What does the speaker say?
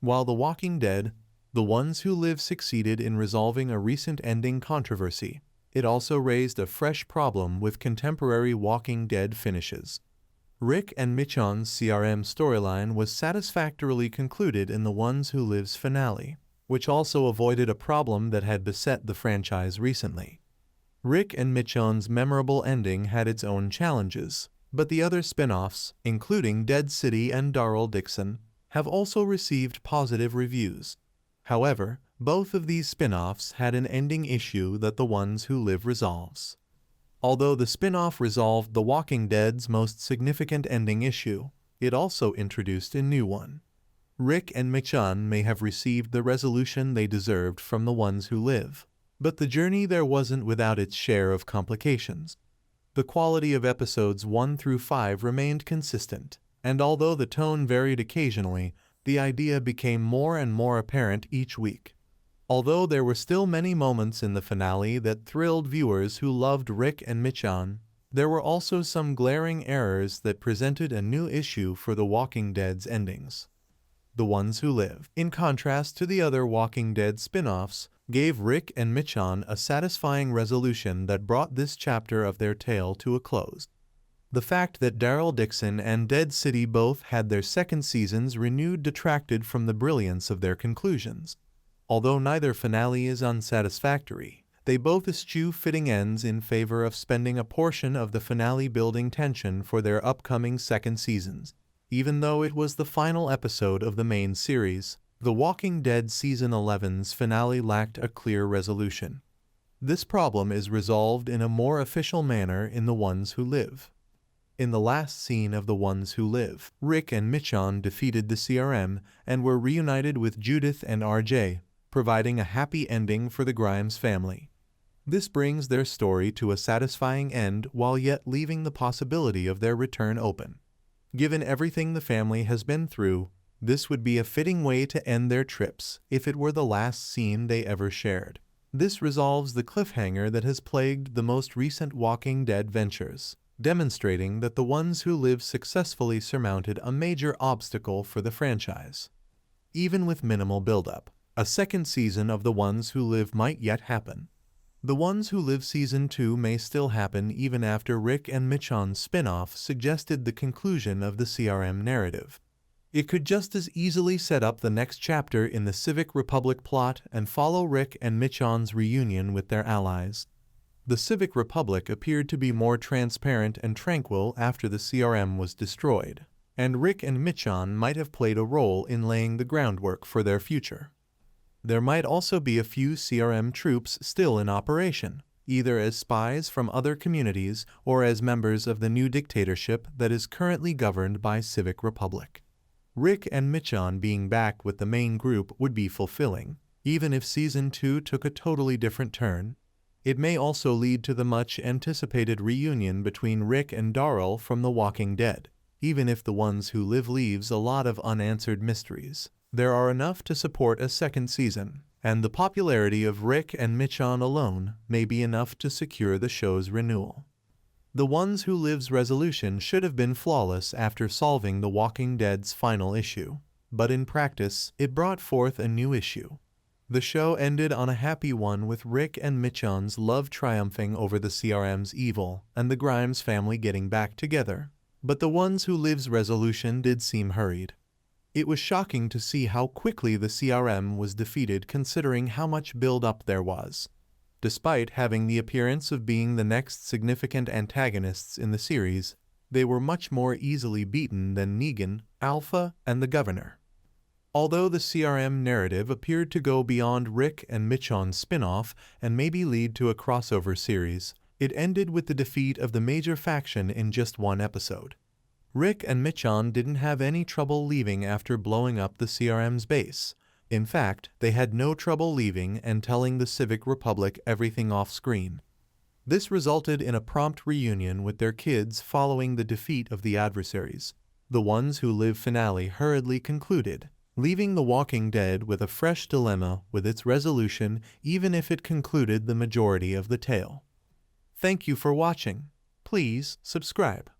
While The Walking Dead, The Ones Who Live succeeded in resolving a recent ending controversy, it also raised a fresh problem with contemporary Walking Dead finishes. Rick and Michonne's CRM storyline was satisfactorily concluded in The Ones Who Live's finale, which also avoided a problem that had beset the franchise recently. Rick and Michonne's memorable ending had its own challenges, but the other spin-offs, including Dead City and Daryl Dixon, have also received positive reviews. However, both of these spin-offs had an ending issue that The Ones Who Live resolves. Although the spin-off resolved The Walking Dead's most significant ending issue, it also introduced a new one. Rick and Michonne may have received the resolution they deserved from The Ones Who Live, but the journey there wasn't without its share of complications. The quality of episodes 1 through 5 remained consistent, and although the tone varied occasionally, the idea became more and more apparent each week. Although there were still many moments in the finale that thrilled viewers who loved Rick and Michonne, there were also some glaring errors that presented a new issue for The Walking Dead's endings. The Ones Who Live, in contrast to the other Walking Dead spin-offs, gave Rick and Michonne a satisfying resolution that brought this chapter of their tale to a close. The fact that Daryl Dixon and Dead City both had their second seasons renewed detracted from the brilliance of their conclusions. Although neither finale is unsatisfactory, they both eschew fitting ends in favor of spending a portion of the finale building tension for their upcoming second seasons. Even though it was the final episode of the main series, The Walking Dead Season 11's finale lacked a clear resolution. This problem is resolved in a more official manner in The Ones Who Live. In the last scene of The Ones Who Live, Rick and Michonne defeated the CRM and were reunited with Judith and RJ, providing a happy ending for the Grimes family. This brings their story to a satisfying end while yet leaving the possibility of their return open. Given everything the family has been through, this would be a fitting way to end their trips if it were the last scene they ever shared. This resolves the cliffhanger that has plagued the most recent Walking Dead ventures, demonstrating that The Ones Who Live successfully surmounted a major obstacle for the franchise. Even with minimal buildup, a second season of The Ones Who Live might yet happen. The Ones Who Live Season 2 may still happen even after Rick and Michonne's spin-off suggested the conclusion of the CRM narrative. It could just as easily set up the next chapter in the Civic Republic plot and follow Rick and Michonne's reunion with their allies. The Civic Republic appeared to be more transparent and tranquil after the CRM was destroyed, and Rick and Michonne might have played a role in laying the groundwork for their future. There might also be a few CRM troops still in operation, either as spies from other communities or as members of the new dictatorship that is currently governed by Civic Republic. Rick and Michonne being back with the main group would be fulfilling, even if Season 2 took a totally different turn. It may also lead to the much-anticipated reunion between Rick and Daryl from The Walking Dead, even if The Ones Who Live leaves a lot of unanswered mysteries. There are enough to support a second season, and the popularity of Rick and Michonne alone may be enough to secure the show's renewal. The Ones Who Live's resolution should have been flawless after solving The Walking Dead's final issue, but in practice, it brought forth a new issue. The show ended on a happy one with Rick and Michonne's love triumphing over the CRM's evil and the Grimes family getting back together, but The Ones Who Live's resolution did seem hurried. It was shocking to see how quickly the CRM was defeated considering how much build-up there was. Despite having the appearance of being the next significant antagonists in the series, they were much more easily beaten than Negan, Alpha, and the Governor. Although the CRM narrative appeared to go beyond Rick and Michonne's spin-off and maybe lead to a crossover series, it ended with the defeat of the major faction in just one episode. Rick and Michonne didn't have any trouble leaving after blowing up the CRM's base. In fact, they had no trouble leaving and telling the Civic Republic everything off-screen. This resulted in a prompt reunion with their kids following the defeat of the adversaries. The Ones Who Live finale hurriedly concluded, leaving The Walking Dead with a fresh dilemma with its resolution even if it concluded the majority of the tale. Thank you for watching. Please subscribe.